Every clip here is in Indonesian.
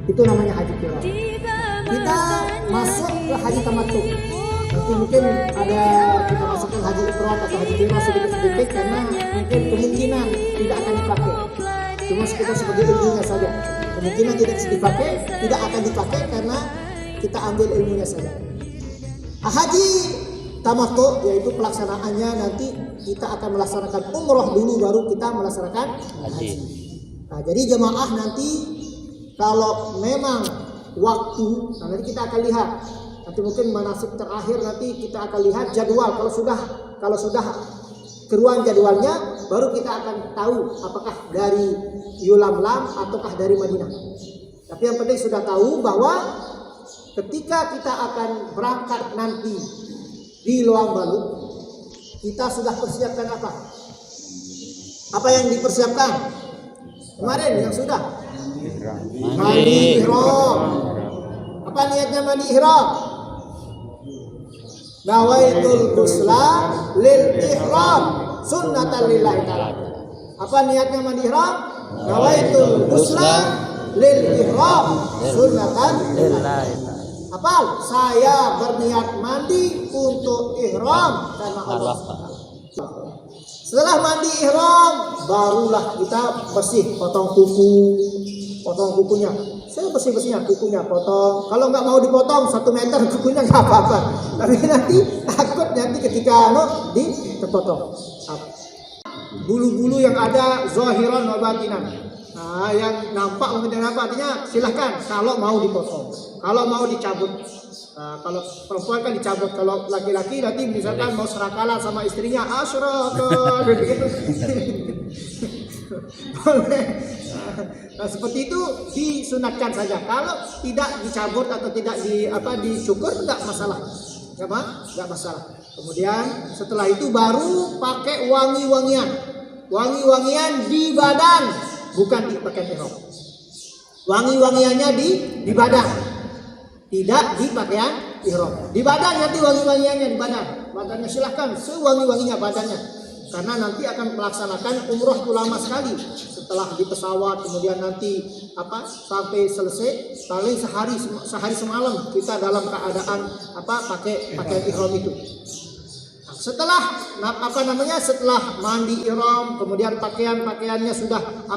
Itu namanya haji kirah. Kita masuk ke haji tamattu. Nanti mungkin ada kita masukkan haji ifrad atau haji kirah sedikit-sedikit karena mungkin kemungkinan tidak akan dipakai. Cuma kita sebagai ilmunya saja. Kemungkinan tidak akan dipakai karena kita ambil ilmunya saja. Haji tamattu yaitu pelaksanaannya nanti kita akan melaksanakan umroh dulu baru kita melaksanakan haji. Nah, jadi jemaah nanti kalau memang waktu, nah nanti kita akan lihat. Nanti mungkin manasik terakhir nanti kita akan lihat jadwal. Kalau sudah keruan jadwalnya, baru kita akan tahu apakah dari Yulamlam ataukah dari Madinah. Tapi yang penting sudah tahu bahwa ketika kita akan berangkat nanti di Loang Balu, kita sudah persiapkan apa? Apa yang dipersiapkan? Kemarin yang sudah mandi ihram. Apa niatnya mandi ihram? Nawaitul ghusla lil ihram sunnatan lillahi ta'ala. Apa niatnya mandi ihram? Nawaitul ghusla lil ihram sunnatan lillahi ta'ala. Hafal, saya berniat mandi untuk ihram karena Allah. Setelah mandi ihram, barulah kita bersih, potong kukunya. Saya bersih-bersihnya, kukunya potong. Kalau nggak mau dipotong 1 meter kukunya nggak apa-apa. Tapi nanti takut ketika dipotong. Bulu-bulu yang ada zahiran wa batinan. Nah, yang nampak mungkin artinya silahkan kalau mau dipotong. Kalau mau dicabut, kalau perempuan kan dicabut, kalau laki-laki nanti misalkan mau serakalan sama istrinya, asyraka, gitu. Boleh. Nah, seperti itu disunatkan saja. Kalau tidak dicabut atau tidak dicukur enggak masalah, enggak masalah. Kemudian setelah itu baru pakai wangi-wangian di badan, bukan di pakaian ihram. Wangi-wangiannya di badan. Tidak di pakaian ihram. Di badan nanti wangi-wangiannya di badan. Badannya silahkan sewangi-wanginya badannya. Karena nanti akan melaksanakan umroh itu lama sekali. Setelah di pesawat kemudian nanti sampai selesai paling sehari semalam kita dalam keadaan pakai pakaian ihram itu. Setelah setelah mandi ihram, kemudian pakaiannya sudah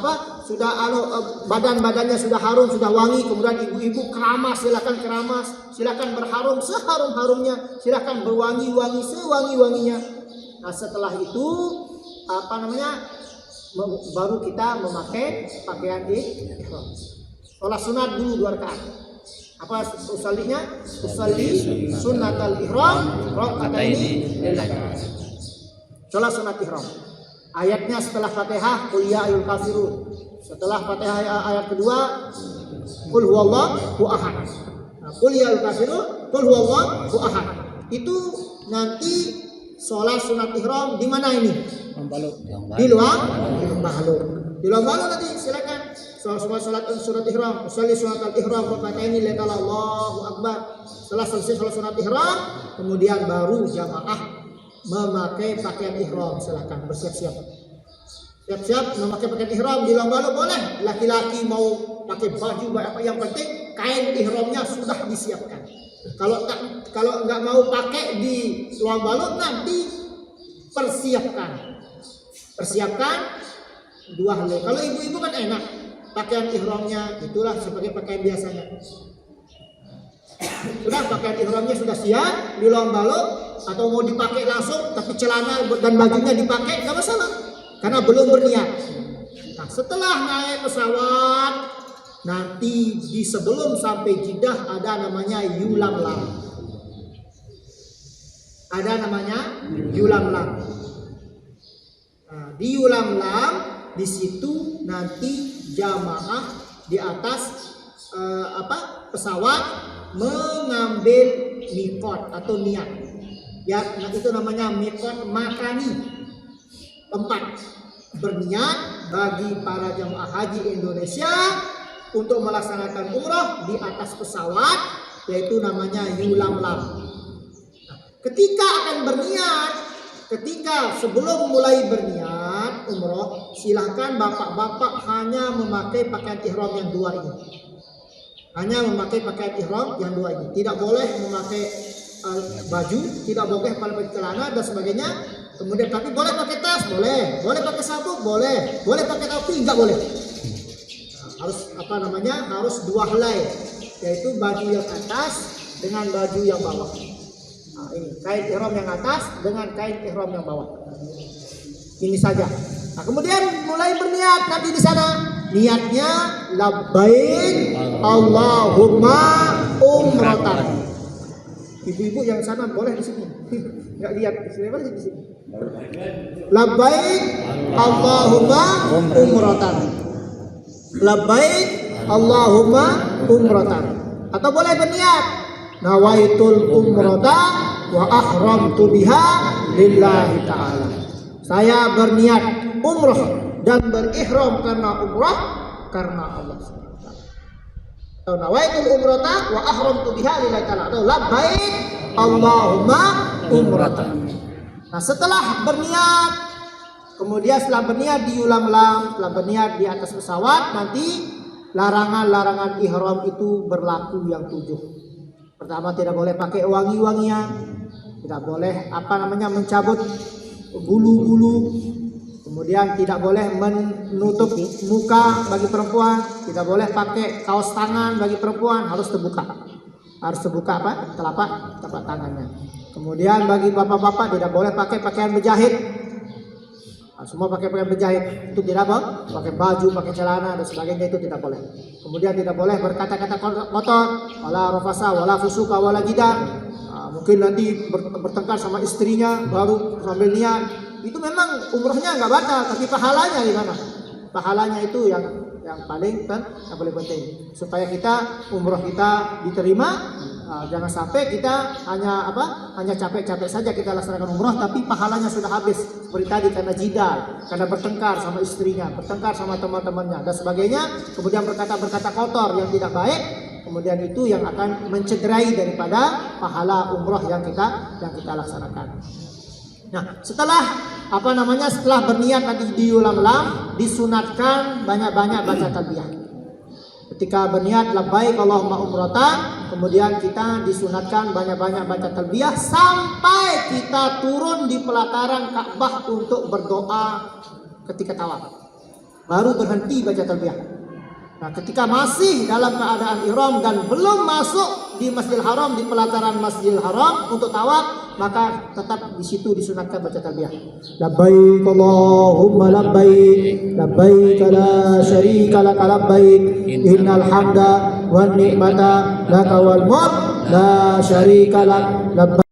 badannya sudah harum, sudah wangi, kemudian ibu-ibu keramas, silakan berharum seharum-harumnya, silakan berwangi-wangi sewangi-wanginya. Nah, setelah itu baru kita memakai pakaian ihram. Sholat sunat dulu 2 rakaat. Apa usallinya? Usalli sunnatal ihram raka'ataini lillahi. Salat sunat ihram. Ayatnya setelah Fatihah qul ya ayyuhal kafirun. Setelah Fatihah ayat kedua qul huwallahu ahad. Nah, qul ya ayyuhal kafirun qul huwallahu ahad. Itu nanti salat sunat ihram di mana ini? Di Loang Balu. Di Loang Balu nanti silakan salat sunat ihram, usolli sunatal ihram raka'ataini lillahi Allahu akbar. Setelah selesai salat sunat ihram, kemudian baru jamaah memakai pakaian ihram. Silakan bersiap-siap. Siap-siap memakai pakaian ihram di Loang Balu boleh. Laki-laki mau pakai baju apa yang penting kain ihramnya sudah disiapkan. Kalau nggak mau pakai di Loang Balu nanti persiapkan 2 helai. Kalau ibu-ibu kan enak, pakaian ihramnya itulah sebagai pakaian biasanya. Sudah pakaian ihramnya sudah siap di Loang Balu, atau mau dipakai langsung tapi celana dan bajunya dipakai nggak masalah karena belum berniat. Nah, setelah naik pesawat nanti sebelum sampai Jeddah ada namanya Yulamlam. Nah, di Yulamlam di situ nanti jamaah di atas pesawat mengambil miqat atau niat. Ya, itu namanya miqat makani. Tempat berniat bagi para jamaah haji Indonesia untuk melaksanakan umrah di atas pesawat, yaitu namanya Yulamlam. Nah, ketika akan berniat, sebelum mulai berniat umroh, silahkan bapak-bapak hanya memakai pakaian ihram yang 2 ini. hanya memakai pakaian ihram yang dua ini. Tidak boleh memakai baju, tidak boleh pakai celana dan sebagainya. Kemudian tapi boleh pakai tas, boleh pakai sabuk, boleh pakai topi, enggak boleh. Harus harus dua helai, yaitu baju yang atas dengan baju yang bawah. Nah, ini kain ihram yang atas dengan kain ihram yang bawah. Ini saja. Nah, kemudian mulai berniat nanti di sana. Niatnya labbaik Allahumma umratan. Ibu-ibu yang sana boleh di sini. Enggak lihat di sini, boleh di sini. Labbaik Allahumma umratan. Labbaik Allahumma umratan. Atau boleh berniat nawaitul umrata wa ahramtu biha lillahi ta'ala. Saya berniat umrah dan berihram karena umrah karena Allah SWT. Atau nawaitul umrata wa ahramtu biha lillahi ta'ala. Atau labbaik Allahumma umratan. Nah, setelah berniat, kemudian setelah berniat diulang-ulang, setelah berniat di atas pesawat, nanti larangan-larangan ihram itu berlaku yang 7. Pertama, tidak boleh pakai wangi-wangian, tidak boleh mencabut bulu-bulu, kemudian tidak boleh menutup muka bagi perempuan, tidak boleh pakai kaos tangan bagi perempuan, harus terbuka telapak tangannya. Kemudian bagi bapak-bapak tidak boleh pakai pakaian berjahit. Semua pakai pakaian berjahit itu tidak boleh. Pakai baju, pakai celana dan sebagainya itu tidak boleh. Kemudian tidak boleh berkata-kata kotor, wala rafasa, wala fusuka, wala jidal. Mungkin nanti bertengkar sama istrinya baru sambil niat. Itu memang umrohnya nggak batal, tapi pahalanya di mana? Pahalanya itu yang paling penting supaya umroh kita diterima. Jangan sampai kita hanya capek-capek saja kita laksanakan umroh tapi pahalanya sudah habis seperti tadi karena jidal, karena bertengkar sama istrinya, bertengkar sama teman-temannya dan sebagainya, kemudian berkata kotor yang tidak baik, kemudian itu yang akan mencederai daripada pahala umroh yang kita laksanakan. Nah, setelah berniat nanti diulang-ulang, disunatkan banyak-banyak baca talbiyah. Ketika berniat labbaik Allahumma umratan, kemudian kita disunatkan banyak-banyak baca talbiyah sampai kita turun di pelataran Ka'bah untuk berdoa ketika tawaf. Baru berhenti baca talbiyah. Nah, ketika masih dalam keadaan ihram dan belum masuk di Masjidil Haram, di pelataran Masjidil Haram untuk tawaf, maka tetap di situ disunatkan baca talbiyah. Labbaik Allahumma labbaik, labbaik la syarika laka labbaik, innal hamda wan ni'mata laka wal mulk la syarika lak. Labbaik.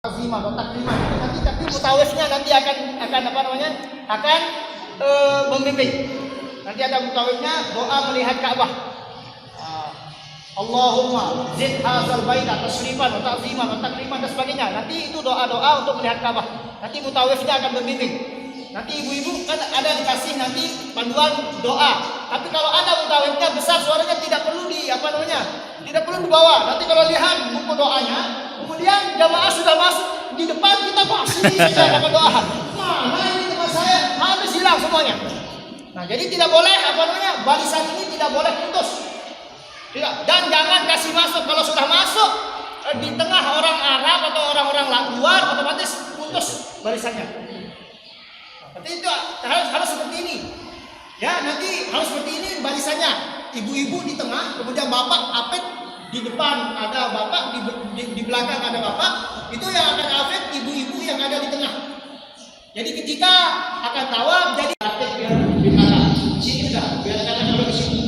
Taklimah, nanti mutawifnya nanti akan membimbing. Nanti ada mutawifnya doa melihat Ka'bah. Allahumma zid hadzal baita tasrifan wa ta'ziman wa takriman dan sebagainya. Nanti itu doa-doa untuk melihat Ka'bah. Nanti mutawifnya akan membimbing. Nanti ibu-ibu kan ada dikasih nanti panduan doa. Tapi kalau ada mutawifnya besar suaranya tidak perlu tidak perlu dibawa. Nanti kalau lihat buku doanya, kemudian jamaah sudah masuk di depan, kita masih saja dapat doa. Mana ini tempat saya habis hilang semuanya. Nah, jadi tidak boleh barisan ini tidak boleh putus. Tidak. Dan jangan kasih masuk kalau sudah masuk di tengah orang Arab atau orang-orang luar, otomatis putus barisannya. Nanti itu harus seperti ini. Ya, nanti harus seperti ini barisannya. Ibu-ibu di tengah, kemudian bapak apet di depan ada bapak, di belakang ada bapak. Itu yang akan apet ibu-ibu yang ada di tengah. Jadi ketika akan tawaf, jadi apet biar di mana? Sini enggak, biar kata kalau di sini.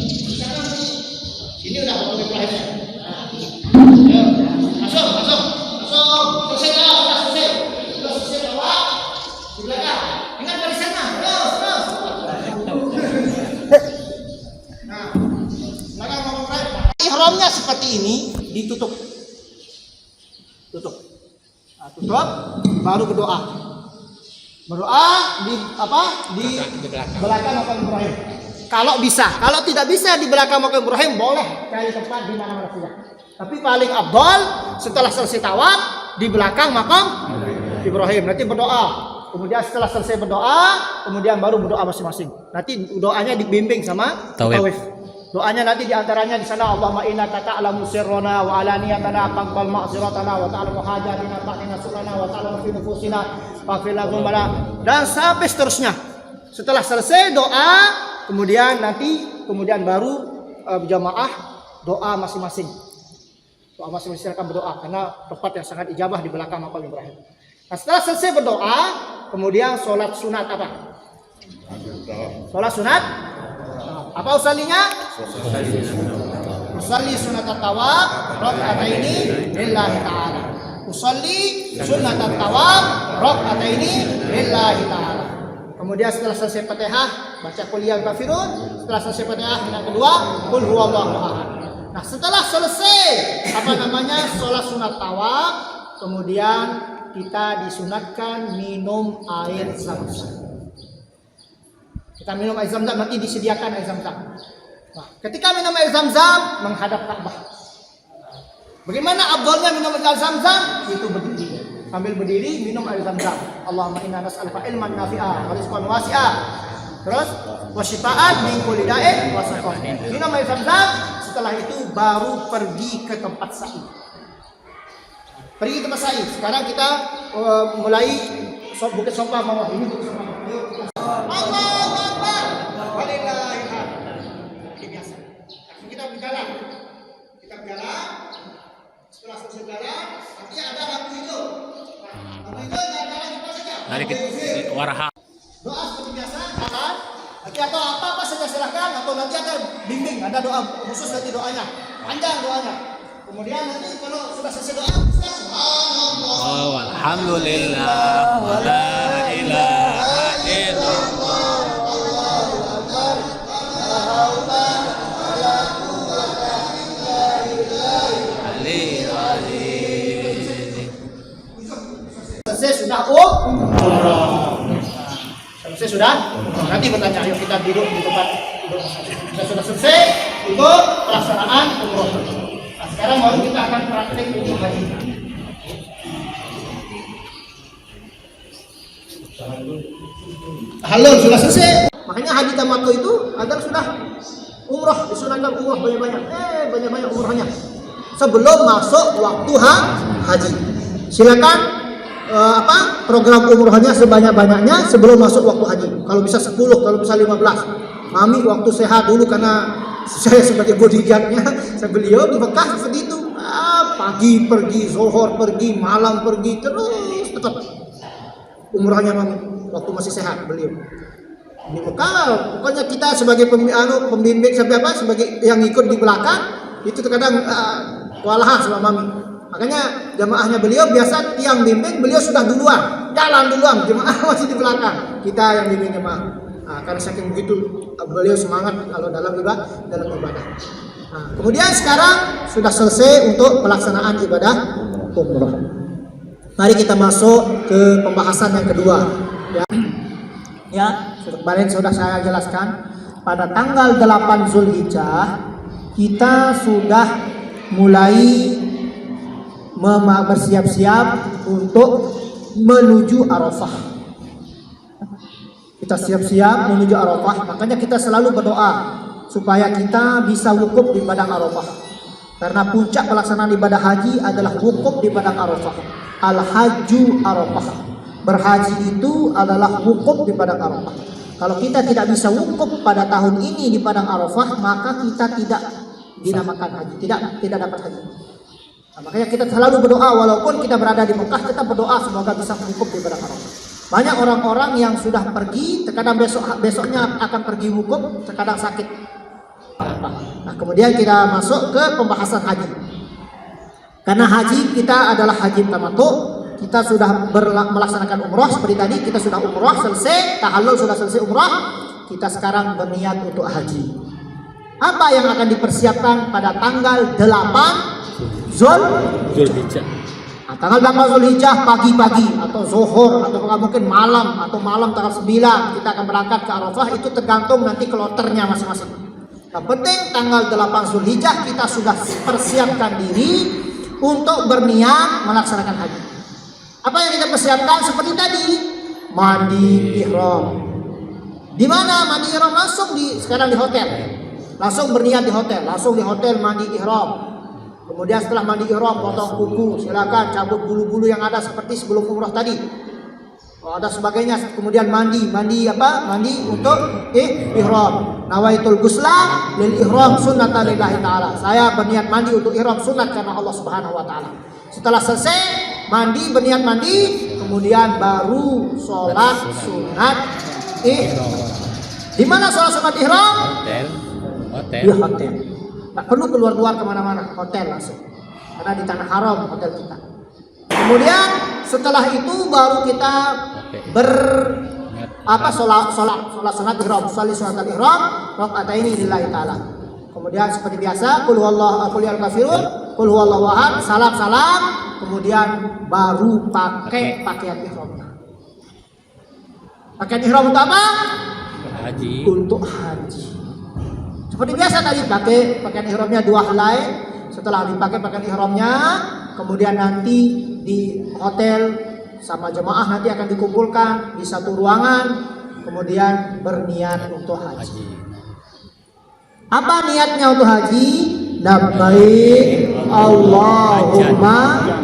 seperti ini ditutup. Tutup. Nah, tutup, baru berdoa. Berdoa di apa? Di belakang makam Ibrahim. Kalau bisa, kalau tidak bisa di belakang makam Ibrahim boleh cari tempat di mana-mana saja. Tapi paling afdal setelah selesai tawaf di belakang makam Ibrahim. Nanti berdoa. Kemudian setelah selesai berdoa, kemudian baru berdoa masing-masing. Nanti doanya dibimbing sama tawaf. Doanya nanti diantaranya di sana, Allahumma inna ta'lamu sirrana wa alaniyatana faqbal ma'ziratana wa ta'lamu hajatina fa'tina surana wa ta'lamu fi nufusina faghfir lana, dan sampai seterusnya. Setelah selesai doa, kemudian baru berjamaah doa masing-masing. Doa masing-masing akan berdoa karena tempat yang sangat ijabah di belakang makam Ibrahim. Nah, setelah selesai berdoa, kemudian sholat sunat apa? Sholat sunat. Apa usalinya? Usalli sunat at-tawaf raka'ataini lillahi ta'ala. Usalli sunat at-tawaf raka'ataini lillahi ta'ala. Kemudian setelah selesai Fatihah baca qul ya kafirun. Setelah selesai Fatihah yang kedua qul huwallahu ahad. Nah, setelah selesai sholat sunat tawaf, kemudian kita disunatkan minum air zam-zam. Kita minum air zam-zam, nanti disediakan air zam-zam. Nah, ketika minum air zam-zam menghadap Ka'bah. Bagaimana afdalnya minum air zam-zam? Itu berdiri. Sambil berdiri minum air zam-zam. Allahumma inna nas'aluka ilman nafi'a wa rizqan wasi'a. Terus wasyifa'an min kulli da'in wa saqam. Minum air zam-zam, setelah itu baru pergi ke tempat sa'i. Pergi ke tempat sa'i. Sekarang kita mulai Bukit Sofa bawah ini, Bukit Sofa bawah. Allahu Akbar. Walillahil hamd. Biasa. Kita berjalan. Setelah selesai jalan, nanti ada lampu hijau. Lampu hijau jalan apa saja. Mari kita waraha. Doa seperti biasa, jalan. Nanti apa saja silahkan, atau nanti ada bimbing, ada doa khusus nanti doanya. Panjang doanya. Kemudian nanti kalau sudah selesai doa, subhanallah. Oh, alhamdulillah wa la ilaha illallah. Selesai sudah selesai sudah. Nanti bertanya, ayo kita duduk di tempat duduk. Kita sudah selesai untuk pelaksanaan umroh. Nah, sekarang baru kita akan praktek untuk haji. Halal sudah selesai. Makanya haji tamattu itu agar sudah umroh, disunahkan umroh banyak-banyak. Banyak-banyak umrohnya sebelum masuk waktu haji. Silakan program umrohnya sebanyak-banyaknya sebelum masuk waktu haji. Kalau bisa 10, kalau bisa 15. Mami waktu sehat dulu karena saya sebagai bodyguardnya, beliau di Mekah seperti itu. Pagi pergi, zuhur pergi, malam pergi, terus tetap umrohnya mami waktu masih sehat beliau. Di Mekah, pokoknya kita sebagai pembimbing sebagai yang ikut di belakang itu terkadang walahan sama mami. Makanya jamaahnya beliau biasa tiang bimbing, beliau sudah duluan, jalan duluan, jemaah masih di belakang. Kita yang bimbing jemaah. Nah, karena saking begitu beliau semangat kalau dalam ibadah. Nah, kemudian sekarang sudah selesai untuk pelaksanaan ibadah umroh. Mari kita masuk ke pembahasan yang kedua. Ya, kemarin sudah saya jelaskan pada tanggal 8 Zulhijjah kita sudah mulai bersiap-siap untuk menuju Arafah. Kita siap-siap menuju Arafah, makanya kita selalu berdoa supaya kita bisa wukuf di padang Arafah. Karena puncak pelaksanaan ibadah haji adalah wukuf di padang Arafah. Al-Hajju Arafah. Berhaji itu adalah wukuf di padang Arafah. Kalau kita tidak bisa wukuf pada tahun ini di padang Arafah, maka kita tidak dinamakan haji, tidak dapat haji. Nah, makanya kita selalu berdoa walaupun kita berada di Mekah, kita berdoa semoga bisa wukuf di padang Arafah. Banyak orang-orang yang sudah pergi, terkadang besoknya akan pergi wukuf, terkadang sakit. Nah, kemudian kita masuk ke pembahasan haji. Karena haji kita adalah haji tamattu, kita sudah melaksanakan umroh seperti tadi, kita sudah umroh selesai, tahallul sudah selesai umroh, kita sekarang berniat untuk haji. Apa yang akan dipersiapkan pada tanggal 8 Zulhijjah? Nah, tanggal 8 Zulhijjah pagi-pagi atau zuhur atau mungkin malam atau malam tanggal 9 kita akan berangkat ke Arafah. Itu tergantung nanti kloternya masing-masing. Yang penting tanggal 8 Zulhijjah kita sudah persiapkan diri untuk berniat melaksanakan haji. Apa yang kita persiapkan seperti tadi, mandi ihram. Di mana mandi ihram? Sekarang di hotel. Langsung berniat di hotel, langsung di hotel mandi ihram. Kemudian setelah mandi ihram potong kuku, silakan cabut bulu-bulu yang ada seperti sebelum umrah tadi. Kalau ada sebagainya, kemudian mandi untuk ihram. Nawaitul ghusla lil ihram sunnatan lillahi taala. Saya berniat mandi untuk ihram sunat karena Allah Subhanahu wa taala. Setelah selesai mandi, berniat mandi, kemudian baru sholat sunat ihram. Di mana sholat sunat ihram? Hotel. Di hotel. Tak perlu keluar-keluar kemana-mana, hotel langsung. Karena di tanah haram hotel kita. Kemudian setelah itu baru kita sholat sunat ihram, sunat ihram, raka'ataini lillahi taala. Kemudian seperti biasa, qul huwallahu kafirun, qul huwallahu ahad, salam, kemudian baru pakai pakaian ihramnya. Pakaian ihram untuk apa? Haji. Untuk haji. Seperti biasa tadi pakai pakaian ihramnya 2 helai. Setelah dipakai pakaian ihramnya, kemudian nanti di hotel sama jemaah nanti akan dikumpulkan di satu ruangan, kemudian berniat untuk haji. Apa niatnya untuk haji? Labbaik Allahumma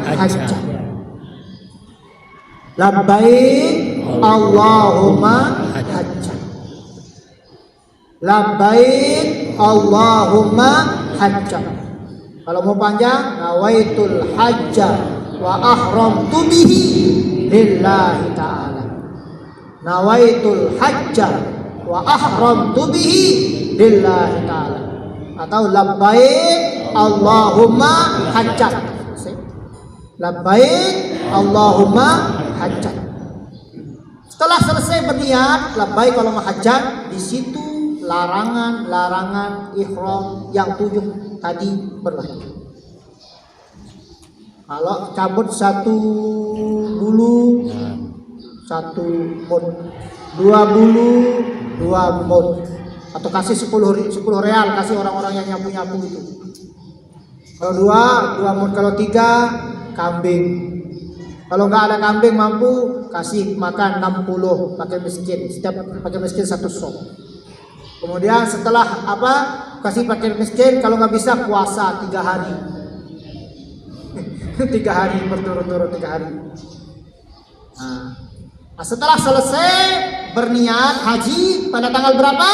hajjan. Labbaik Allahumma hajjan. Labbaik Allahumma hajjan. Kalau mau panjang, nawaitul hajja wa ahramtu bihi lillahi ta'ala. Nawaitul hajja wa ahramtu bihi lillahi ta'ala. Atau labbaik Allahumma hajjan. Labbaik Allahumma hajjan. Setelah selesai berniat labbaik Allahumma hajjan, di situ larangan ihram yang 7 tadi berlaku. Kalau cabut 1 bulu 1 mud, 2 bulu 2 mud, atau kasih 10 real, kasih orang-orang yang nyapu-nyapu itu. Kalau 2 mud, kalau 3 kambing. Kalau nggak ada kambing mampu, kasih makan 60 pakai miskin, setiap pakai miskin 1 sok. Kemudian setelah kasih pakai miskin, kalau nggak bisa puasa 3 hari. 3 hari berturut-turut 3 hari. Nah, setelah selesai berniat haji pada tanggal berapa?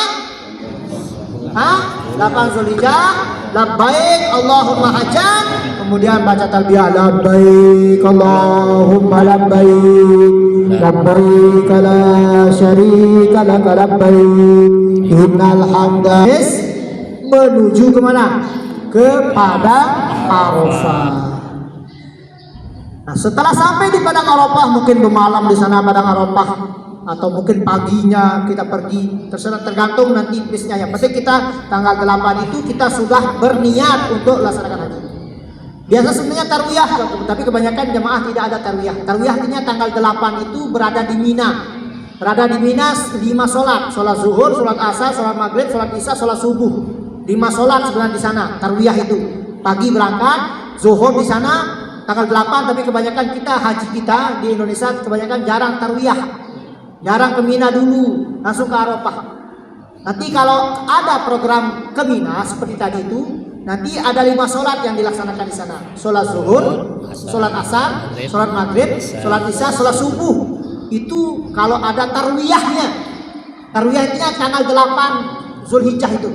8 Zulhijjah. Labbaik Allahumma hajjan. Kemudian baca talbiyah, labbaik Allahumma labbaik, labbaik la syarika lak labbaik, innal hamda. Menuju kemana? Kepada Arafah. Nah, setelah sampai di padang Arafah, mungkin bermalam di sana padang Arafah, atau mungkin paginya kita pergi, terserah, tergantung nanti bisnya. Yang penting kita tanggal 8 itu kita sudah berniat untuk laksanakan haji. Biasa sebenarnya tarwiyah, tapi kebanyakan jemaah tidak ada tarwiyah. Tarwiyah artinya tanggal 8 itu berada di Mina. Berada di Mina 5 sholat zuhur, sholat asar, sholat maghrib, sholat isya, sholat subuh. 5 sholat sebenarnya di sana. Tarwiyah itu pagi berangkat, zuhur di sana tanggal 8, tapi kebanyakan kita haji kita di Indonesia kebanyakan jarang tarwiyah. Jarang ke Mina dulu, langsung ke Arafah. Nanti kalau ada program ke Mina seperti tadi itu, nanti ada 5 sholat yang dilaksanakan di sana. Sholat zuhur, sholat asar, sholat maghrib, sholat isya, sholat subuh. Itu kalau ada tarwiyahnya. Tarwiyahnya tanggal 8 Zulhijjah itu.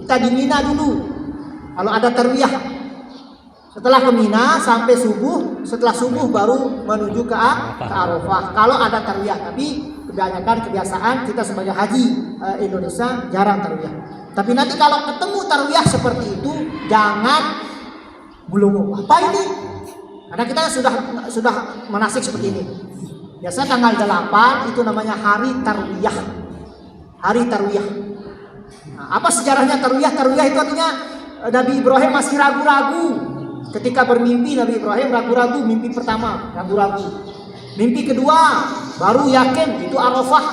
Kita di Mina dulu. Kalau ada tarwiyah. Setelah ke Mina sampai subuh, setelah subuh baru menuju ke Arafah. Kalau ada tarwiyah, tapi kebanyakan kebiasaan kita sebagai haji Indonesia jarang tarwiyah. Tapi nanti kalau ketemu tarwiyah seperti itu, jangan belum apa ini? Karena kita sudah manasik seperti ini. Biasa tanggal 8 itu namanya hari tarwiyah. Hari tarwiyah. Nah, apa sejarahnya tarwiyah? Tarwiyah itu artinya Nabi Ibrahim masih ragu-ragu. Ketika bermimpi Nabi Ibrahim ragu-ragu, mimpi pertama ragu-ragu. Mimpi kedua baru yakin, itu Arafah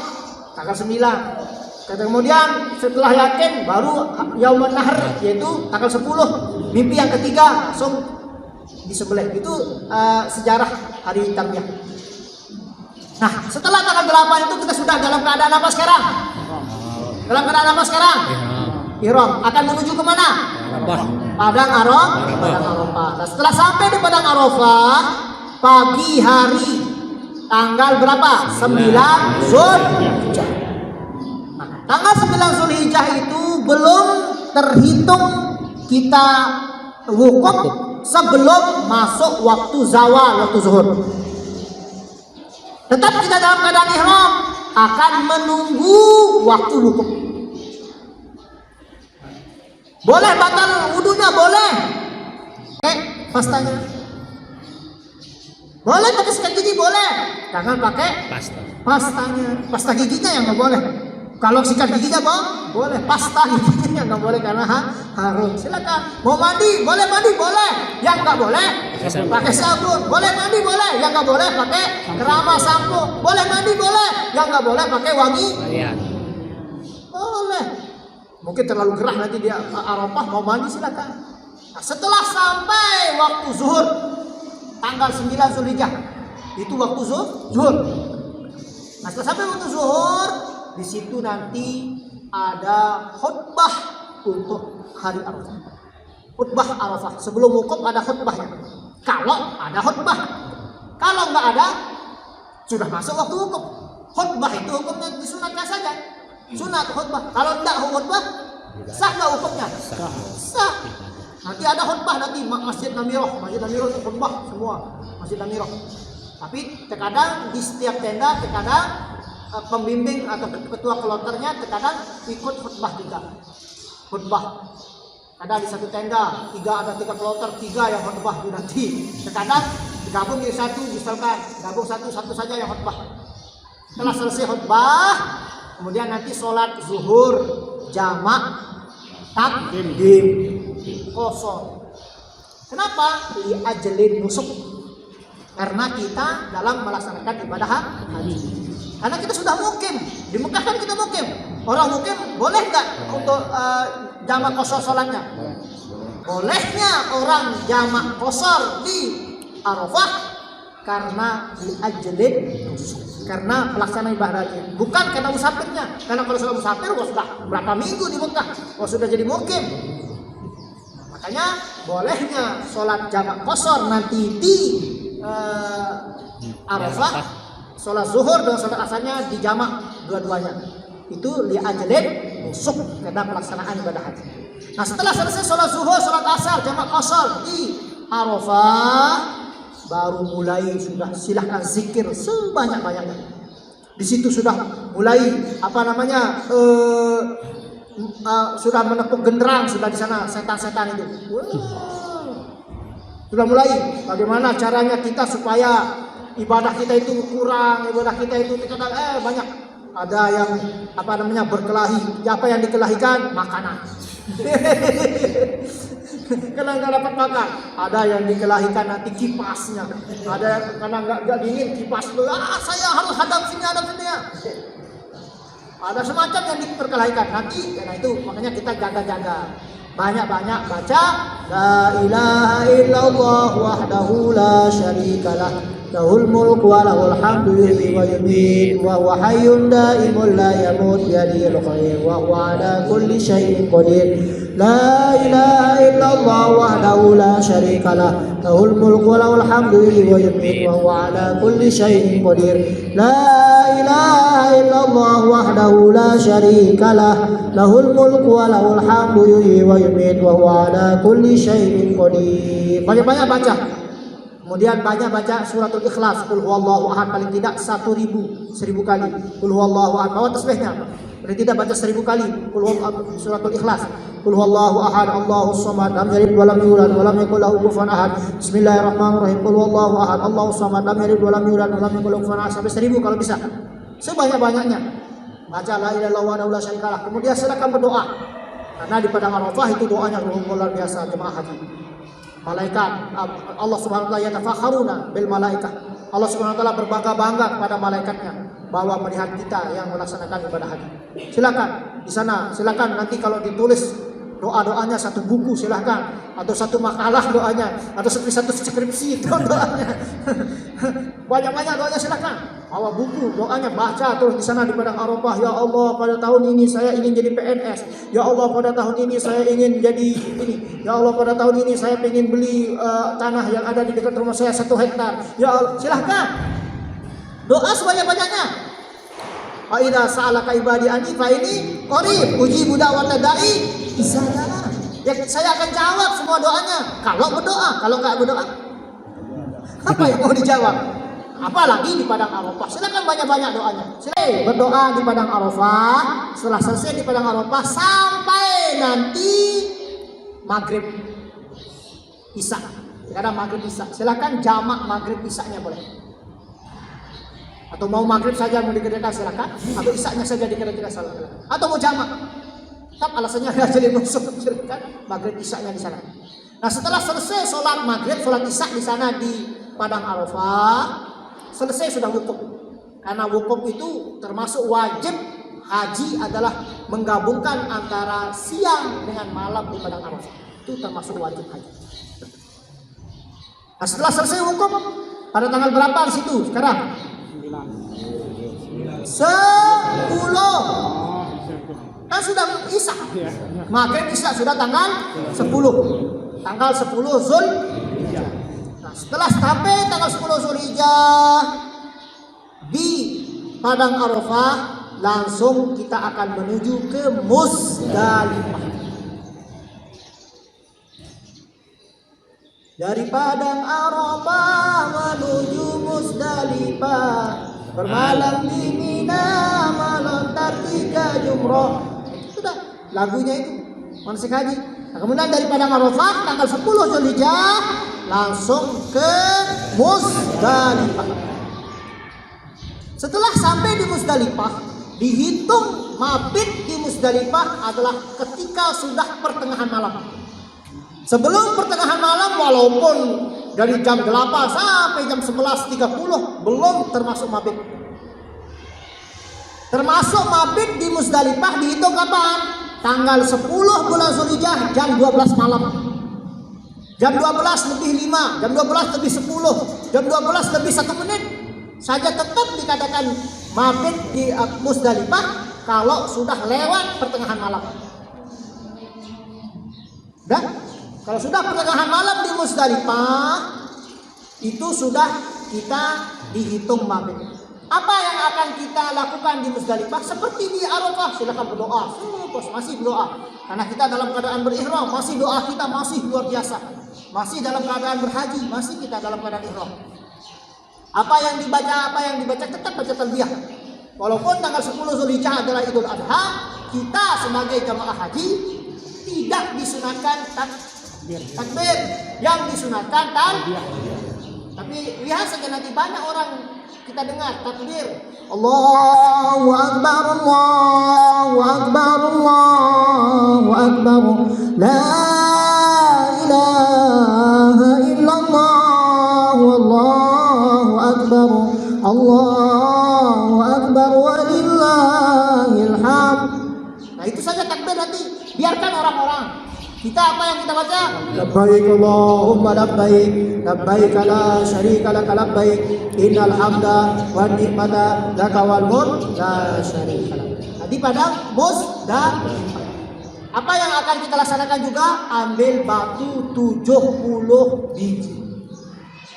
tanggal 9. Kemudian setelah yakin baru Yaumun Nahr, yaitu tanggal 10. Mimpi yang ketiga langsung disembelih. Itu sejarah hari tarwiyah. Nah, setelah tanggal 8 itu kita sudah dalam keadaan apa sekarang? Dalam keadaan apa sekarang? Ihram. Akan menuju kemana? Padang Arafah. Nah, setelah sampai di Padang Arafah, pagi hari tanggal berapa? 9 Zulhijjah. Nah, tanggal 9 Zulhijjah itu belum terhitung kita wukuf sebelum masuk waktu zawal, waktu zuhur. Tetap kita dalam keadaan ihram, akan menunggu waktu wukuf. Boleh batal wudunya, boleh. Pastanya. Boleh pakai sikat gigi, boleh. Jangan pakai pastanya. Pasta giginya yang nggak boleh. Kalau sikat giginya boleh. Pasta giginya nggak boleh karena harum. Silakan. Mau mandi, boleh mandi, boleh. Yang nggak boleh pakai sabun. Boleh mandi, boleh. Yang nggak boleh pakai keramas sampo. Boleh mandi, boleh. Yang nggak boleh pakai wangi. Boleh. Mungkin terlalu gerah nanti dia Arafah mau mandi, silakan. Nah, setelah sampai waktu zuhur tanggal 9 Zulhijjah, itu waktu zuhur. Nah, setelah sampai waktu zuhur, di situ nanti ada khutbah untuk hari Arafah. Khutbah Arafah. Sebelum wukuf ada khutbahnya. Kalau ada khutbah. Kalau nggak ada, sudah masuk waktu wukuf. Khutbah itu hukumnya disunatkan saja. Sunat khutbah. Kalau tidak khutbah, sah nggak wukufnya? Sah. Nanti ada khutbah nanti Masjid Namiroh itu khutbah semua Masjid Namiroh. Tapi terkadang di setiap tenda, terkadang pembimbing atau ketua kloternya terkadang ikut khutbah juga. Khutbah. Ada di satu tenda, ada tiga kloter, 3 yang khutbah nanti. Terkadang digabung jadi satu, misalkan gabung satu saja yang khutbah. Setelah selesai khutbah, kemudian nanti sholat zuhur jamak takdim kosong. Kenapa? Li ajalin nusuk. Karena kita dalam melaksanakan ibadah haji. Karena kita sudah mukim di Mekah, kan kita mukim. Orang mukim boleh nggak untuk jamak kosor sholatnya? Bolehnya orang jamak kosor di Arafah karena li ajalin nusuk. Karena pelaksanaan ibadah haji, bukan karena musafirnya. Karena kalau sudah musafir, sudah berapa minggu di Mekah, sudah jadi mukim. Makanya bolehnya sholat jamak kosor nanti di Arafah, sholat zuhur dan sholat asarnya di jamak dua-duanya. Itu li ajalin nusuk karena pelaksanaan ibadah haji. Nah, setelah selesai sholat zuhur, sholat asar, jamak kosor di Arafah, baru mulai sudah silahkan zikir sebanyak-banyaknya. Di situ sudah mulai sudah menepuk genderang, sudah di sana setan-setan itu. Sudah mulai bagaimana caranya kita supaya ibadah kita itu kurang, ibadah kita itu banyak. Ada yang berkelahi. Apa yang dikelahikan? Makanan. Karena nggak dapat makan. Ada yang dikelahikan nanti kipasnya. Ada yang karena nggak dingin kipas dulu. Saya harus hadap sini ya. Ada semacam yang diperkelahikan nanti. Karena itu makanya kita jaga-jaga. Banyak-banyak baca la ilaha illallah wahdahu la syarikalah lahul mulku wa lahul hamdu yuhyi wa yumiit wa huwa hayyun da'imun la yamut biyadihil khair wa huwa ala kulli syai'in qadir. La ilaha illallah wahdahu la syarikalah lahul mulku wa lahul hamdu yuhyi wa yumiit wa huwa ala kulli syai'in qadir. La ilaha illallah wahdahu la syarikalah lahul mulku wa lahul hamdu yuhyi wa yumiit wa huwa ala kulli syai'in qadir. Banyak-banyak baca. Kemudian banyak baca suratul Ikhlas, qul huwallahu ahad, paling tidak 1000 kali. Qul huwallahu ahad, bawa tasbihnya. Paling tidak baca 1000 kali suratul Ikhlas. Qul huwallahu ahad, Allahus samad, lam yalid wa lam yulad wa lam yakul lahu kufuwan ahad. Bismillahirrahmanirrahim. Qul huwallahu ahad, Allahus samad, lam yalid wa lam yulad wa lam yakul lahu kufuwan ahad, sampai 1000 kalau bisa. Sebanyak-banyaknya. Baca la ilaha illallah wahdahu la syarikalah. Kemudian silakan berdoa. Karena di padang Arafah itu doanya luar biasa jemaah haji. Malaikat Allah Subhanahu wa taala yatafakharuna bil malaikah. Allah Subhanahu wa taala berbangga-bangga kepada malaikatnya bahwa melihat kita yang melaksanakan ibadah haji. Silakan di sana, silakan nanti kalau ditulis doa-doanya satu buku silahkan, atau satu makalah doanya, atau satu skripsi itu doanya. Banyak-banyak doanya silahkan. Bawa buku doanya, baca terus di sana di padang Arafah. Ya Allah, pada tahun ini saya ingin jadi PNS. Ya Allah, pada tahun ini saya ingin jadi ini. Ya Allah, pada tahun ini saya ingin beli tanah yang ada di dekat rumah saya 1 hektar. Ya Allah, silahkan. Doa sebanyak-banyaknya. Aida sa'alaka ibadi anni fa ini qarib ujibu da'wata da'i izaa da'an. Ya saya akan jawab semua doanya kalau berdoa. Kalau enggak berdoa, apa yang mau dijawab? Apalagi di padang Arafah. Silakan banyak-banyak doanya. Silakan berdoa di padang Arafah. Setelah selesai di padang Arafah sampai nanti maghrib isya. Karena maghrib isya. Silakan jamak maghrib isyanya boleh. Atau mau maghrib saja mau dikerjakan silakan, atau isaknya saja dikerjakan silakan. Atau mau jamak, tetap alasannya jadi musuh silakan maghrib isaknya di sana. Nah setelah selesai sholat maghrib, sholat isak di sana di padang Arafah, selesai sudah wukuf. Karena wukuf itu termasuk wajib haji adalah menggabungkan antara siang dengan malam di padang Arafah. Itu termasuk wajib haji. Nah setelah selesai wukuf, pada tanggal berapa di situ sekarang? 10 kan sudah isya, maghrib isya sudah tanggal 10 Zulhijjah. Nah, setelah sampai tanggal 10 Zulhijjah di padang Arafah, langsung kita akan menuju ke Muzdalifah. Dari padang Arafah menuju Muzdalifah, bermalam di Mina, melontar 3 jumroh. Sudah lagunya itu manasik haji. Nah, kemudian dari padang Arafah tanggal 10 Zulhijjah langsung ke Muzdalifah. Setelah sampai di Muzdalifah, dihitung mabit di Muzdalifah adalah ketika sudah pertengahan malam. Sebelum pertengahan malam, walaupun dari jam 8 sampai jam 11.30 belum termasuk mabit. Termasuk mabit di Muzdalifah dihitung kapan? Tanggal 10 bulan Zulhijjah jam 12 malam. Jam 12 lebih 5, jam 12 lebih 10, jam 12 lebih 1 menit saja tetap dikatakan mabit di Muzdalifah kalau sudah lewat pertengahan malam. Dan kalau sudah pertengahan malam di Muzdalifah, itu sudah kita dihitung mabit. Apa yang akan kita lakukan di Muzdalifah? Seperti di Arafah, silakan berdoa. Terus masih berdoa. Karena kita dalam keadaan berihram, masih doa kita masih luar biasa. Masih dalam keadaan berhaji, masih kita dalam keadaan ihram. Apa yang dibaca tetap baca talbiyah. Walaupun tanggal 10 Zulhijjah adalah Idul Adha, kita sebagai jamaah haji tidak disunatkan takbir, yang disunatkan talbiyah. Tapi lihat saja nanti banyak orang kita dengar takbir, Allahu Akbar, Allahu Akbar, Allahu Akbar, la ilaha illallah, Allahu Akbar, Allahu Akbar, walillahil hamd. Nah itu saja takbir nanti, biarkan orang-orang. Kita apa yang kita baca? Labbaik Allahumma labbaik, labbaik la syarika lak labbaik, innal hamda wan ni'mata laka wal mulk la syarika lak. Tadi pada Muzdalifah. Apa yang akan kita laksanakan juga? Ambil batu 70 biji.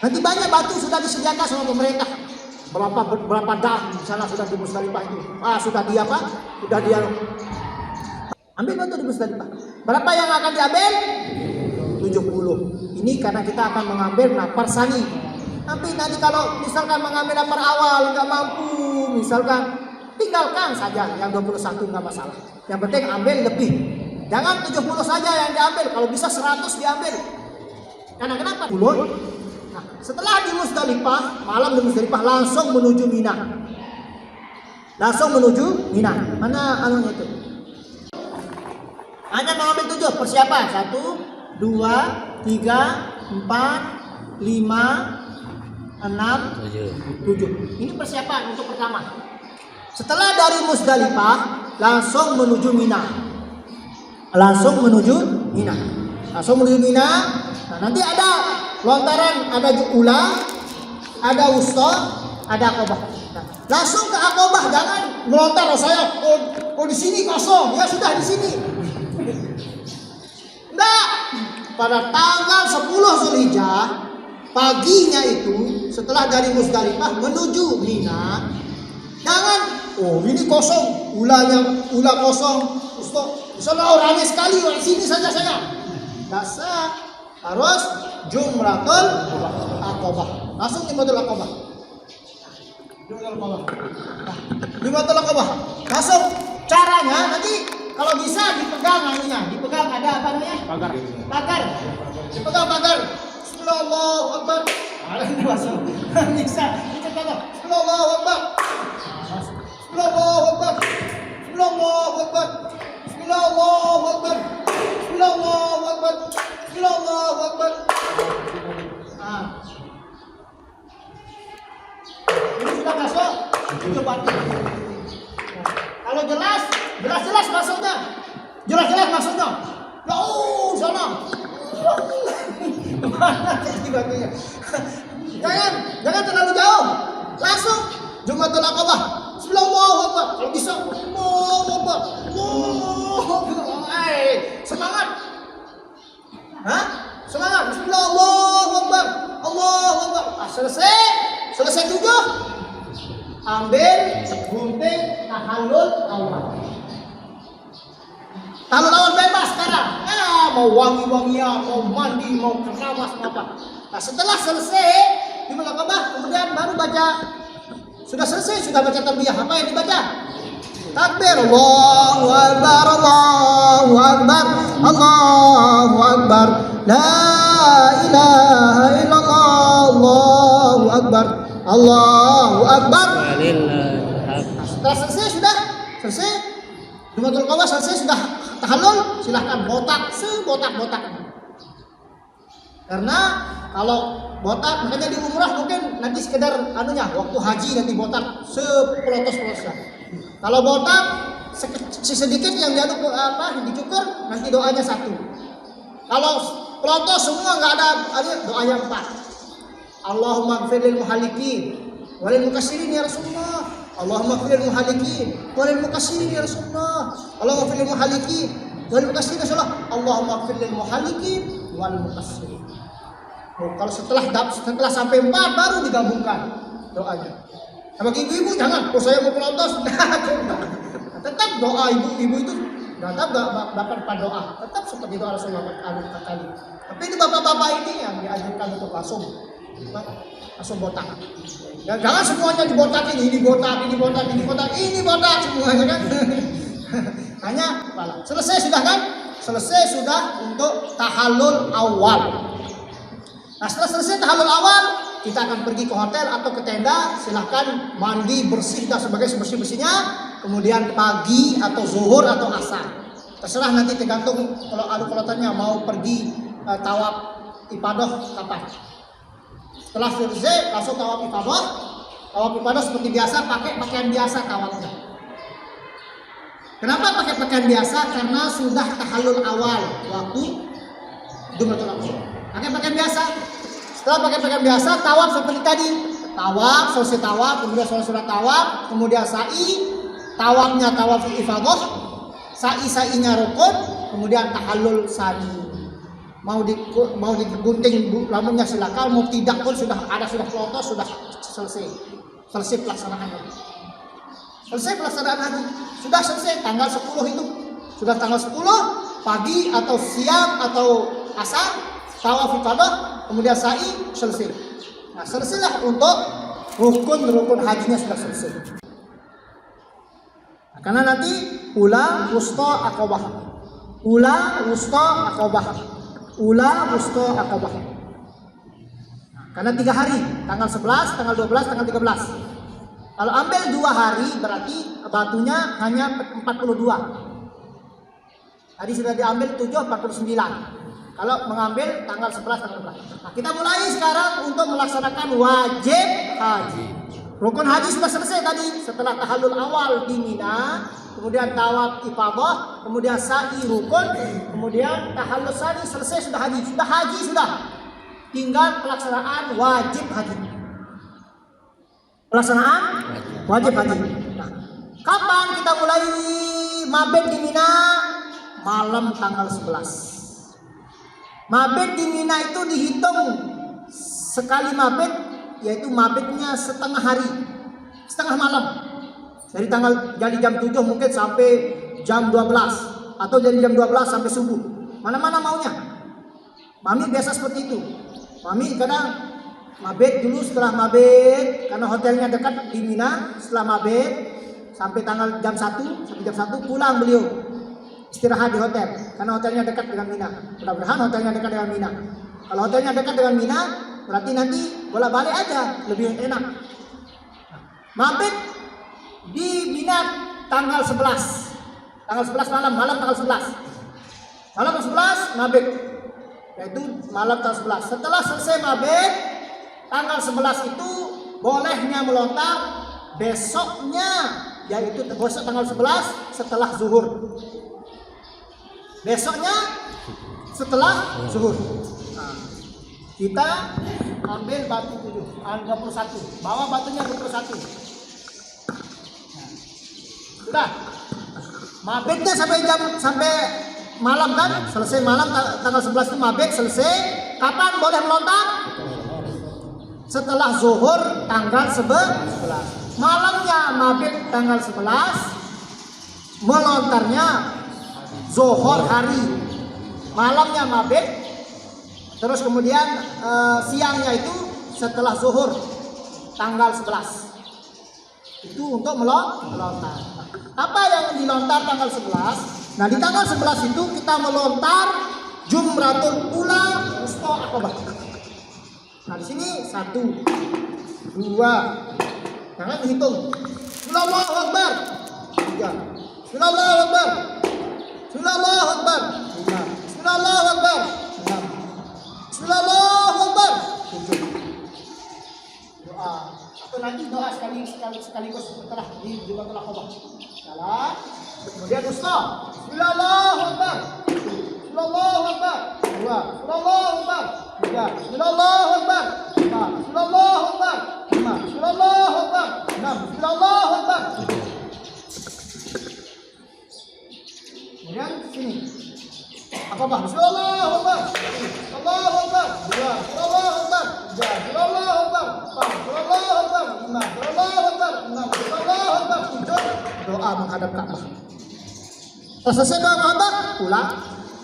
Nanti banyak batu sudah disediakan sama pemerintah. Berapa dam di sana sudah di Muzdalifah itu. Sudah dia apa? Sudah dia ambil batu di Muzdalifah. Berapa yang akan diambil? 70. Ini karena kita akan mengambil nafar sani. Tapi nanti kalau misalkan mengambil nafar awal nggak mampu, misalkan tinggalkan saja yang 21 nggak masalah. Yang penting ambil lebih. Jangan 70 saja yang diambil. Kalau bisa 100 diambil. Karena kenapa? Nah, setelah di Muzdalifah, malam di Muzdalifah langsung menuju Mina. Langsung menuju Mina. Mana anunya itu? Hanya mengambil 7 persiapan. 1, 2, 3, 4, 5, 6, 7. Ini persiapan untuk pertama. Setelah dari Musdalifah langsung menuju Mina. Langsung menuju Mina. Nah, nanti ada lontaran, ada ula, ada wusta, ada Aqabah. Nah, langsung ke Aqabah, jangan melontar saya di sini kosong. Ya sudah di sini. Enggak. Pada tanggal 10 Zulhijjah paginya itu setelah dari Musdalifah menuju Mina, jangan ini kosong, ula kosong, Ustaz rame sekali, di sini saja saya. Dasar harus Jumratul Aqabah. Langsung Jumratul Aqabah. Jumratul Aqabah. Langsung caranya nanti kalau bisa dipegang dipegang ada apa namanya? Pagar. Dipegang pagar. Allahu Akbar. Bisa pagar. Allahu Akbar. Allahu Akbar. Allahu Akbar. Allahu Akbar. Allahu Akbar. Allahu Akbar. Ini sudah masuk. Coba. Kalau jelas maksudnya. Jelas maksudnya. Sana. Jangan terlalu jauh. Langsung Jumratul Aqabah. Allahu Akbar. Kalau bisa Allahu Akbar. Semangat. Semangat. Bismillah, Allahu Akbar. Allahu Akbar. Selesai 7. Ambil gunting tahallul awal. Tahallul awal bebas sekarang. Mau wangi-wangian, mau mandi, mau keramas, apa. Nah, setelah selesai di Aqabah, kemudian baru baca. Sudah selesai, sudah baca talbiyah. Apa yang dibaca? Takbir, Allahu Akbar, Allahu Akbar, Allahu Akbar, la ilaha illallah, Allahu Akbar, Allahu Akbar. Setelah selesai, Jumratul Aqabah selesai, sudah tahallul, silahkan botak sebotak-botak. Karena kalau botak, makanya di umrah mungkin nanti sekedar waktu haji nanti botak sepelotos-pelotosnya. Kalau botak sedikit yang dicukur, nanti doanya 1. Kalau pelotos semua nggak ada doa yang 4. Allahumma ighfir lil muhallikin walil mukassirin ya Rasulullah. Allahumma ighfir lil muhallikin walil mukassirin ya Rasulullah. Allahumma ighfir lil muhallikin walil mukassirin ya Rasulullah. Allahumma ighfir lil muhallikin wal mukassirin. Kalau setelah sampai 4 baru digabungkan doanya. Sama ibu-ibu jangan, saya mau pelotos. Tetap doa ibu-ibu itu tetap dapat doa. Tetap seperti doa Rasulullah kali. Tapi ini bapak-bapak ini yang diajarkan untuk langsung botak. Ya, jangan semuanya dibotakin, ini botak semuanya kan. Hanya kepala. Selesai sudah untuk tahallul awal. Nah, setelah selesai tahallul awal, kita akan pergi ke hotel atau ke tenda, silahkan mandi bersih dan sebersih-bersihnya, kemudian pagi atau zuhur atau asar. Terserah nanti tergantung kalau adu kolotannya mau pergi tawaf ibadah kapan. Setelah selesai langsung tawaf ibadah seperti biasa, pakai pakaian biasa tawafnya. Kenapa pakai pakaian biasa? Karena sudah tahallul awal waktu Jumratul Aqabah. Pakai pakaian biasa. Setelah pakai pakaian biasa, tawaf seperti tadi. Selesai tawaf, kemudian sudah tawaf, kemudian sa'i, tawafnya tawaf ifadah, sa'i-sa'inya rukun, kemudian tahallul sani. Mau digunting rambutnya silakan, mau tidak pun sudah pelotos, sudah selesai. Selesai pelaksanaan haji. Sudah selesai tanggal 10 itu. Sudah tanggal 10 pagi atau siang atau asar tawaf ifadah, kemudian sa'i, selesai. Nah, selesailah untuk rukun hajinya sudah selesai. Nah, karena nanti ula wusta Aqabah. Karena 3 hari, tanggal 11, tanggal 12, tanggal 13. Kalau ambil 2 hari berarti batunya hanya 42. Tadi sudah diambil 7:49. Kalau mengambil tanggal 11 tanggal 11. Nah, kita mulai sekarang untuk melaksanakan wajib haji. Rukun haji sudah selesai tadi setelah tahallul awal di Mina, kemudian tawaf ifadah, kemudian sa'i rukun, kemudian tahallul tsani selesai sudah haji. Sudah haji sudah. Tinggal pelaksanaan wajib haji. Pelaksanaan wajib haji. Nah, kapan kita mulai mabit di Mina? Malam tanggal 11. Mabit di Mina itu dihitung sekali mabit, yaitu mabitnya setengah hari, setengah malam. Dari jam 7 mungkin sampai jam 12, atau dari jam 12 sampai subuh. Mana-mana maunya. Mami biasa seperti itu. Mami kadang mabit dulu, setelah mabit, karena hotelnya dekat di Mina, setelah mabit sampai tanggal jam 1, sampai jam 1 pulang beliau. Istirahat di hotel, karena hotelnya dekat dengan Mina. Mudah-mudahan hotelnya dekat dengan Mina. Kalau hotelnya dekat dengan Mina, berarti nanti bolak-balik aja, lebih enak. Mabit di Mina tanggal 11. Tanggal 11 malam tanggal 11. Malam 11 mabit. Yaitu malam tanggal 11. Setelah selesai mabit, tanggal 11 itu bolehnya melontar besoknya, yaitu besok tanggal 11 setelah zuhur. Besoknya setelah zuhur. Nah, kita ambil batu 21, bawa batunya 21. Nah, sudah. Mabitnya sampai malam kan? Selesai malam tanggal 11 itu mabit selesai. Kapan boleh melontar? Setelah zuhur tanggal 11. Malamnya mabit tanggal 11. Melontarnya zuhur hari, malamnya mabit, terus kemudian siangnya itu setelah zuhur tanggal 11. Itu untuk melontar. Apa yang dilontar tanggal 11? Nah, di tanggal 11 itu kita melontar Jumratul Ula Wusta Aqabah. Nah, di sini 1, 2, jangan dihitung. Allahu Akbar. 3. Allahu Akbar. Allahu Akbar. 5. Allahu Akbar. 6. Allahu Akbar. 7. Doa. Atau nanti doa sekaligus setelah di Jumratul Aqabah. Salah. Kemudian Wusta. Allahu Akbar. Allahu Akbar. 2. Allahu Akbar. 3. Allahu Akbar. 4. Allahu Akbar. 5. Allahu Akbar. 6. Allahu Akbar. Kemudian sini. Aqabah. Allahu Akbar. Allahu Akbar. 2. Allahu Akbar. 3. Allahu Akbar. 4. Allahu Akbar. 5. Allahu Akbar. 6. Allahu Akbar. 7. Doa menghadap Ka'bah. Selesai doa menghadap, pulang.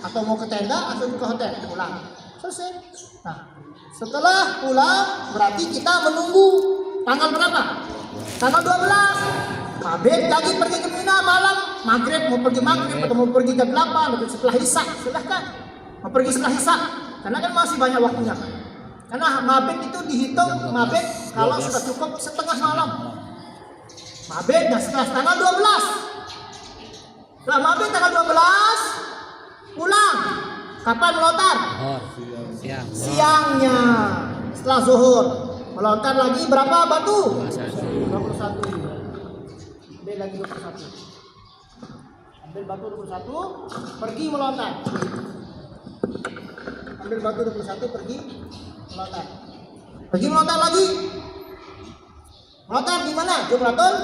Atau mau ke tenda atau ke hotel, pulang. Selesai. Nah, setelah pulang berarti kita menunggu tanggal berapa? Tanggal 12. Mabit lagi pergi ke Mina malam, maghrib mau pergi maghrib atau mau pergi jam 8 atau setelah isya, silahkan. Mau pergi setelah isya, karena kan masih banyak waktunya. Karena mabit itu dihitung mabit kalau sudah cukup setengah malam. Mabit setelah tanggal 12. Setelah mabit tanggal 12 pulang. Kapan melontar? Siangnya setelah zuhur. Melontar lagi berapa batu? 21. Ambil lagi 21. Ambil batu 21, pergi melontar. Ambil batu 21, pergi melontar. Pergi melontar lagi. Melontar di mana? Jumratul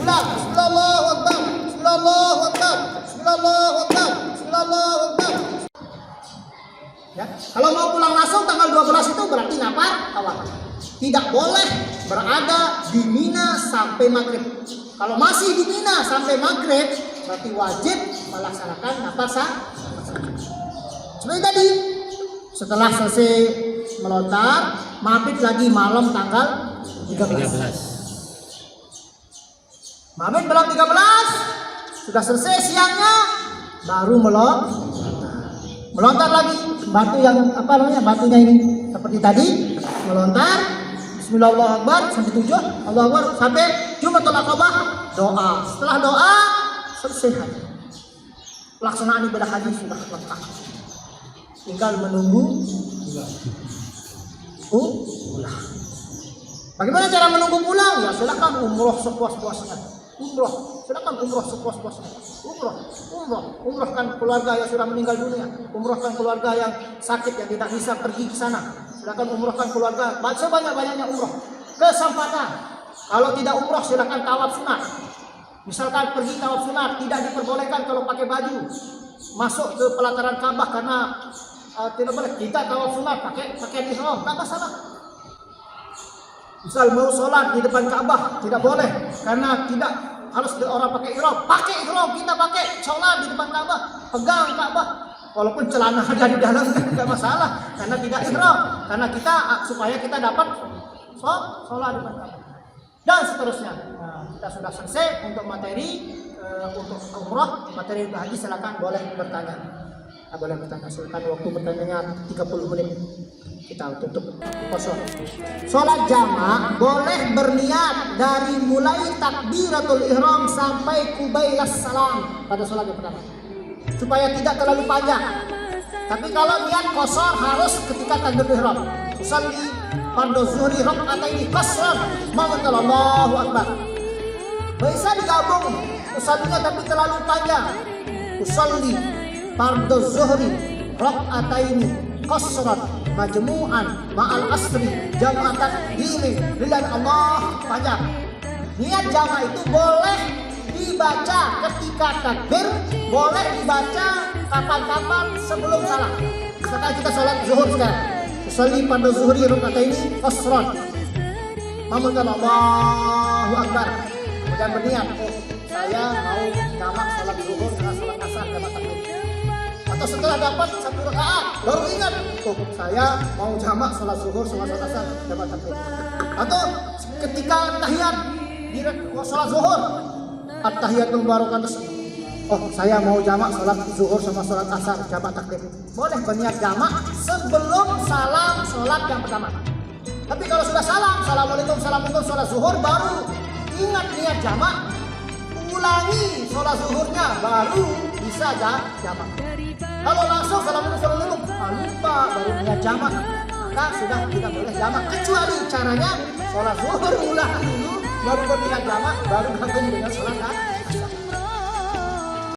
Ula. Bismillahirrahmanirrahim. Bismillahirrahmanirrahim. Bismillahirrahmanirrahim. Bismillahirrahmanirrahim. Ya, kalau mau pulang langsung tanggal 12 itu berarti nafar awal. Tidak boleh berada di Mina sampai maghrib. Kalau masih di Mina sampai maghrib, berarti wajib melaksanakan nafar sah. Seperti tadi, setelah selesai melontar, mabit lagi malam tanggal 13. Mabit malam 13, sudah selesai siangnya, baru melontar lagi batu yang apa namanya, batunya ini seperti tadi, melontar. Bismillahirrahmanirrahim sampai 7, Allahu Akbar sampai Jumratul Aqabah, doa. Setelah doa selesai haji. pelaksanaan ibadah haji sudah lengkap. Tinggal menunggu pulang. Bagaimana cara menunggu pulang? Ya silakan umroh sepuas-puasnya. Silakan umroh sepuas-puasnya. Umrohkan keluarga yang sudah meninggal dunia. Umrohkan keluarga yang sakit yang tidak bisa pergi ke sana. Silakan umrohkan keluarga sebanyak-banyaknya umroh. Kesempatan. Kalau tidak umroh silakan tawaf sunat. Misalkan pergi tawaf sunat tidak diperbolehkan kalau pakai baju. Masuk ke pelataran Ka'bah karena tidak boleh. Kita tawaf sunat pakai ihram, enggak masalah. Misal mau sholat di depan Ka'bah tidak boleh karena tidak harus orang pakai ihram. Pakai ihram, kita pakai sholat di depan Ka'bah, pegang Ka'bah. Walaupun celana ada di dalam tidak masalah karena tidak ihram. Karena kita supaya kita dapat sholat di depan Ka'bah. Dan seterusnya. Nah, kita sudah selesai untuk materi untuk umrah, materi haji. Silakan boleh bertanya. Boleh bertanya. Silakan waktu bertanya 30 menit. Kita tutup kosong. Sholat jamaah boleh berniat dari mulai takbiratul ihram sampai qubailas salam pada sholat yang pertama, supaya tidak terlalu panjang. Tapi kalau niat qashar harus ketika takbiratul ihram. Usalli fardhu zuhri rak'ataini qashran ma'al Allahu akbar. Bisa digabung usallinya tapi terlalu panjang. Usalli fardhu zuhri rak'ataini qashran majmu'an ma'al asri jam'atan dini lillahi Allah panjang. Niat jamaah itu boleh dibaca ketika takbir, boleh dibaca kapan-kapan sebelum salam. Misalkan kita sholat zuhur sekarang, usolli pada zuhri raka'ataini qashran ma'al Allahu akbar. Kemudian berniat, saya mau jamak sholat zuhur dengan sholat asar jamak takbir. Atau setelah dapat 1 rakaat baru ingat, saya mau jamak sholat zuhur sama sholat asar jamak takbir. Atau ketika tahiyat di sholat zuhur, at-tahiyatul mubarakatuh, saya mau jamak sholat zuhur sama sholat asar jamak takbir. Boleh berniat jamak sebelum salam sholat yang pertama. Tapi kalau sudah salam, assalamualaikum, assalamualaikum, sholat zuhur baru ingat niat jamak, ulangi sholat zuhurnya baru bisa jamak. Kalau langsung assalamualaikum lupa baru niat jamak, maka sudah tidak boleh jamak, kecuali caranya sholat zuhur ulang dulu baru berniat jamak, baru gabung dengan sholat